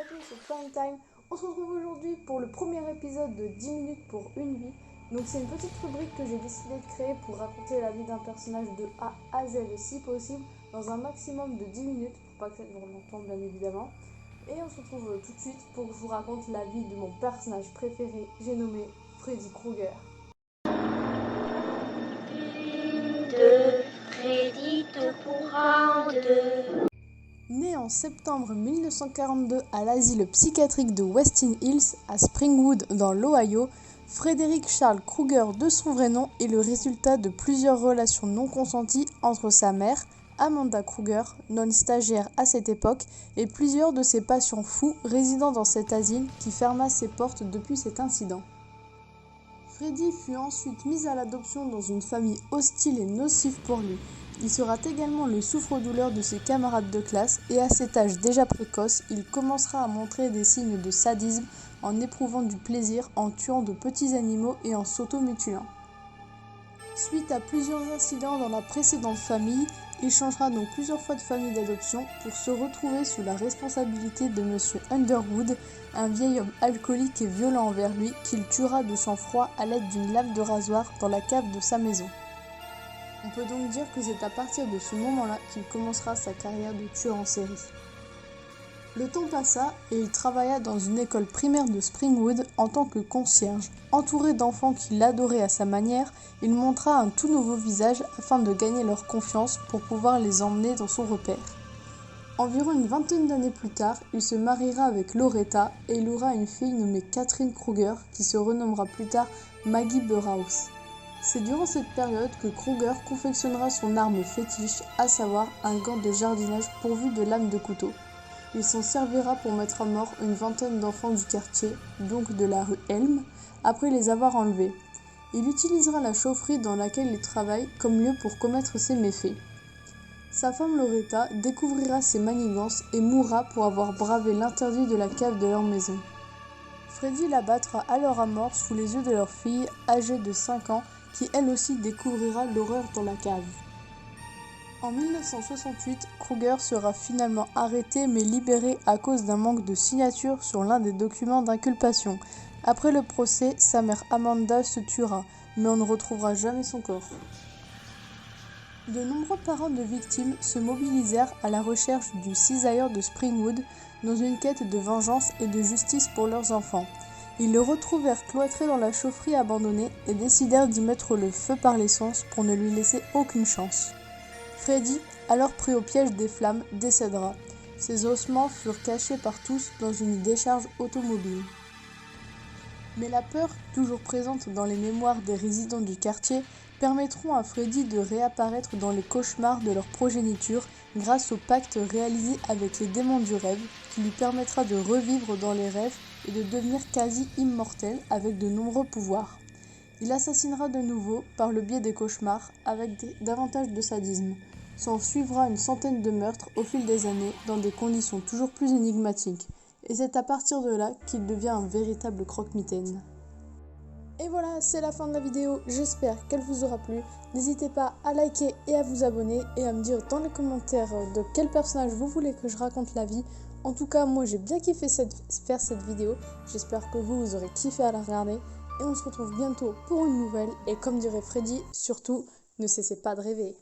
bienvenue sur Fun Time. On se retrouve aujourd'hui pour le premier épisode de 10 minutes pour une vie. Donc c'est une petite rubrique que j'ai décidé de créer pour raconter la vie d'un personnage de A à Z si possible dans un maximum de 10 minutes pour pas que ça dure longtemps bien évidemment. Et on se retrouve tout de suite pour que je vous raconte la vie de mon personnage préféré, j'ai nommé Freddy Krueger. De Freddy te pourra en deux. Né en septembre 1942 à l'asile psychiatrique de Westin Hills à Springwood dans l'Ohio, Frederick Charles Krueger de son vrai nom est le résultat de plusieurs relations non consenties entre sa mère, Amanda Krueger, non stagiaire à cette époque, et plusieurs de ses patients fous résidant dans cet asile qui ferma ses portes depuis cet incident. Freddy fut ensuite mis à l'adoption dans une famille hostile et nocive pour lui. Il sera également le souffre-douleur de ses camarades de classe et à cet âge déjà précoce, il commencera à montrer des signes de sadisme en éprouvant du plaisir en tuant de petits animaux et en s'automutilant. Suite à plusieurs incidents dans la précédente famille, il changera donc plusieurs fois de famille d'adoption pour se retrouver sous la responsabilité de Monsieur Underwood, un vieil homme alcoolique et violent envers lui qu'il tuera de sang-froid à l'aide d'une lame de rasoir dans la cave de sa maison. On peut donc dire que c'est à partir de ce moment-là qu'il commencera sa carrière de tueur en série. Le temps passa et il travailla dans une école primaire de Springwood en tant que concierge. Entouré d'enfants qui l'adoraient à sa manière, il montra un tout nouveau visage afin de gagner leur confiance pour pouvoir les emmener dans son repère. Environ une vingtaine d'années plus tard, il se mariera avec Loretta et il aura une fille nommée Catherine Krueger qui se renommera plus tard Maggie Burhouse. C'est durant cette période que Krueger confectionnera son arme fétiche, à savoir un gant de jardinage pourvu de lames de couteau. Il s'en servira pour mettre à mort une vingtaine d'enfants du quartier, donc de la rue Elm, après les avoir enlevés. Il utilisera la chaufferie dans laquelle il travaille comme lieu pour commettre ses méfaits. Sa femme Loretta découvrira ses manigances et mourra pour avoir bravé l'interdit de la cave de leur maison. Freddy l'abattra alors à mort sous les yeux de leur fille, âgée de 5 ans, qui elle aussi découvrira l'horreur dans la cave. En 1968, Krueger sera finalement arrêté mais libéré à cause d'un manque de signature sur l'un des documents d'inculpation. Après le procès, sa mère Amanda se tuera, mais on ne retrouvera jamais son corps. De nombreux parents de victimes se mobilisèrent à la recherche du cisailleur de Springwood dans une quête de vengeance et de justice pour leurs enfants. Ils le retrouvèrent cloîtré dans la chaufferie abandonnée et décidèrent d'y mettre le feu par l'essence pour ne lui laisser aucune chance. Freddy, alors pris au piège des flammes, décédera. Ses ossements furent cachés par tous dans une décharge automobile. Mais la peur, toujours présente dans les mémoires des résidents du quartier, permettront à Freddy de réapparaître dans les cauchemars de leur progéniture grâce au pacte réalisé avec les démons du rêve qui lui permettra de revivre dans les rêves et de devenir quasi immortel avec de nombreux pouvoirs. Il assassinera de nouveau par le biais des cauchemars avec davantage de sadisme. S'en suivra une centaine de meurtres au fil des années dans des conditions toujours plus énigmatiques. Et c'est à partir de là qu'il devient un véritable croque-mitaine. Et voilà, c'est la fin de la vidéo, j'espère qu'elle vous aura plu. N'hésitez pas à liker et à vous abonner et à me dire dans les commentaires de quel personnage vous voulez que je raconte la vie. En tout cas, moi j'ai bien kiffé faire cette vidéo, j'espère que vous aurez kiffé à la regarder. Et on se retrouve bientôt pour une nouvelle, et comme dirait Freddy, surtout, ne cessez pas de rêver.